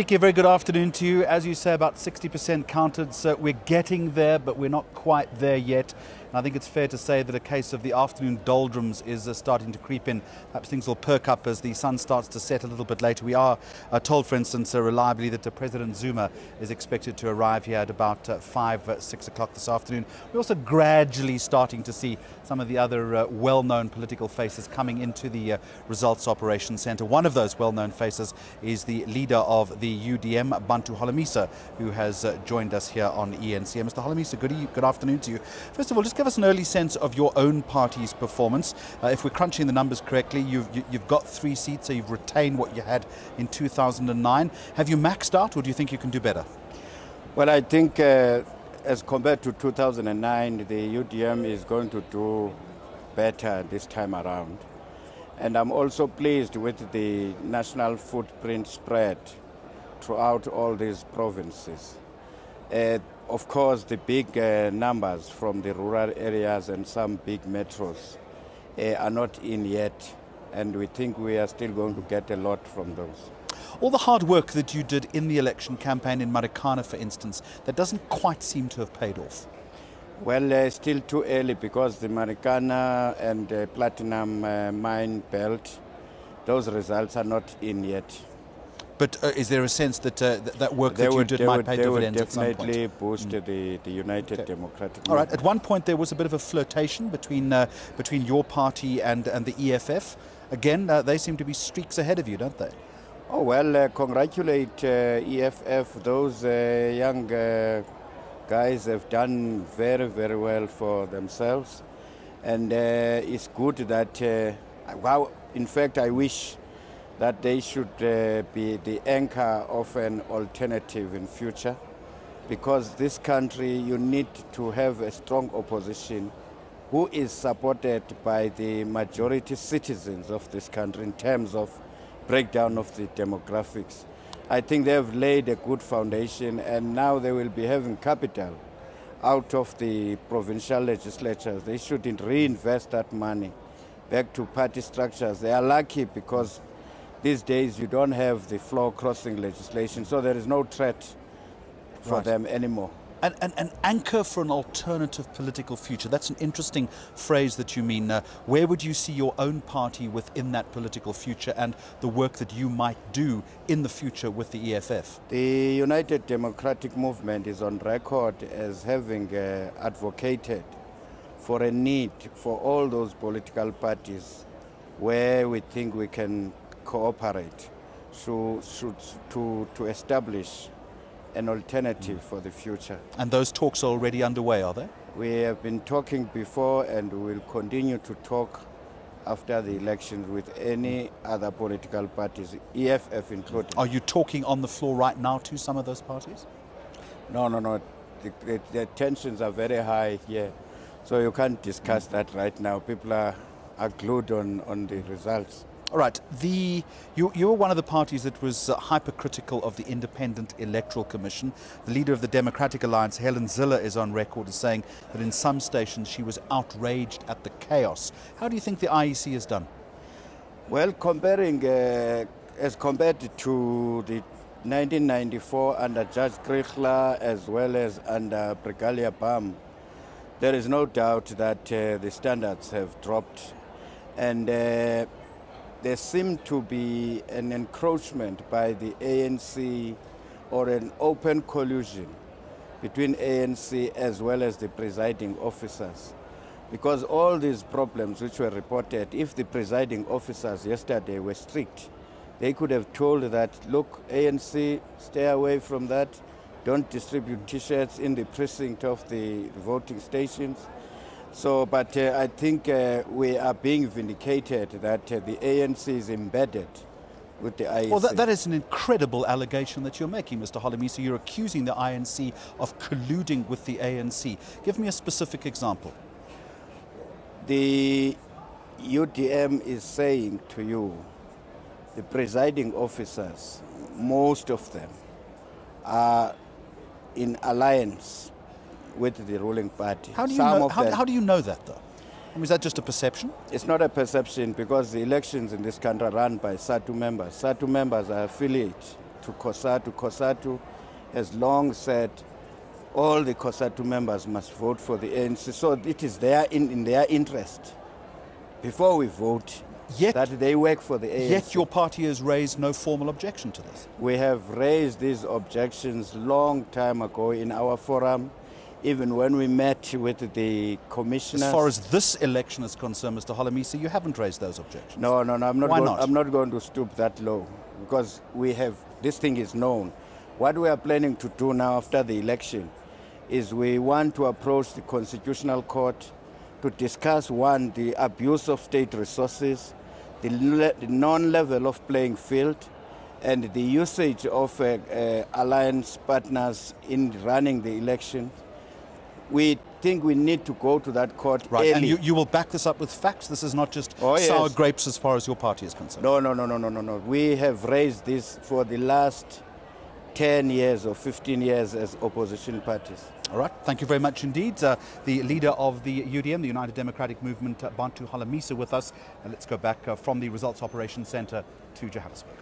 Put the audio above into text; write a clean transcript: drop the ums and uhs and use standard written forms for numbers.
Siki, a very good afternoon to you. As you say, about 60% counted, so we're getting there, but we're not quite there yet. And I think it's fair to say that a case of the afternoon doldrums is starting to creep in. Perhaps things will perk up as the sun starts to set a little bit later. We are told, for instance, reliably that President Zuma is expected to arrive here at about 6 o'clock this afternoon. We're also gradually starting to see some of the other well-known political faces coming into the Results Operations Centre. One of those well-known faces is the leader of the UDM, Bantu Holomisa, who has joined us here on eNCA. Mr. Holomisa, good afternoon to you. First of all, just give us an early sense of your own party's performance. If we're crunching the numbers correctly, you've got 3 seats, so you've retained what you had in 2009. Have you maxed out, or do you think you can do better? Well, I think as compared to 2009, the UDM is going to do better this time around. And I'm also pleased with the national footprint spread throughout all these provinces. Of course, the big numbers from the rural areas and some big metros are not in yet, and we think we are still going to get a lot from those. All the hard work that you did in the election campaign in Marikana, for instance, that doesn't quite seem to have paid off. Well, still too early, because the Marikana and Platinum mine belt, those results are not in yet. But is there a sense that that work that you did might pay dividends at some point? They would definitely boost the United Democratic Movement. All right. At one point there was a bit of a flirtation between your party and the EFF. Again, they seem to be streaks ahead of you, don't they? Oh, well, congratulate EFF. Those young guys have done very, very well for themselves. And it's good that, in fact, I wish that they should be the anchor of an alternative in future, because this country, you need to have a strong opposition who is supported by the majority citizens of this country in terms of breakdown of the demographics. I think they have laid a good foundation, and now they will be having capital out of the provincial legislatures. They shouldn't reinvest that money back to party structures. They are lucky because these days you don't have the floor crossing legislation, so there is no threat for them anymore. An anchor for an alternative political future. That's an interesting phrase that you mean. Where would you see your own party within that political future and the work that you might do in the future with the EFF? The United Democratic Movement is on record as having advocated for a need for all those political parties where we think we can cooperate to establish an alternative for the future. And those talks are already underway, are they? We have been talking before, and we will continue to talk after the elections with any other political parties, EFF included. Are you talking on the floor right now to some of those parties? No. The tensions are very high here, so you can't discuss that right now. People are glued on the results. All right. You were one of the parties that was hypercritical of the Independent Electoral Commission. The leader of the Democratic Alliance, Helen Zille, is on record as saying that in some stations she was outraged at the chaos. How do you think the IEC has done? Well, comparing as compared to the 1994 under Judge Krichler as well as under Brigadier Bam, there is no doubt that the standards have dropped, and there seemed to be an encroachment by the ANC or an open collusion between ANC as well as the presiding officers. Because all these problems which were reported, if the presiding officers yesterday were strict, they could have told that, look, ANC, stay away from that, don't distribute T-shirts in the precinct of the voting stations. So, but I think we are being vindicated that the ANC is embedded with the IEC. Well, that is an incredible allegation that you're making, Mr. Holomisa. You're accusing the INC of colluding with the ANC. Give me a specific example. The UDM is saying to you, the presiding officers, most of them are in alliance with the ruling party. How do you know that, though? I mean, is that just a perception? It's not a perception, because the elections in this country are run by SADC members. SADC members are affiliates to COSATU. COSATU has long said all the COSATU members must vote for the ANC. So it is in their interest, before we vote, that they work for the ANC. Yet your party has raised no formal objection to this. We have raised these objections long time ago in our forum, even when we met with the commissioners. As far as this election is concerned, Mr. Holomisa, you haven't raised those objections. No, I'm not. Why not? I'm not going to stoop that low, because this thing is known. What we are planning to do now after the election is we want to approach the Constitutional Court to discuss, one, the abuse of state resources, the non-level of playing field, and the usage of alliance partners in running the election. We think we need to go to that court early. And you will back this up with facts? This is not just sour grapes as far as your party is concerned? No. We have raised this for the last 10 years or 15 years as opposition parties. All right, thank you very much indeed. The leader of the UDM, the United Democratic Movement, Bantu Holomisa, with us. And let's go back from the Results Operations Centre to Johannesburg.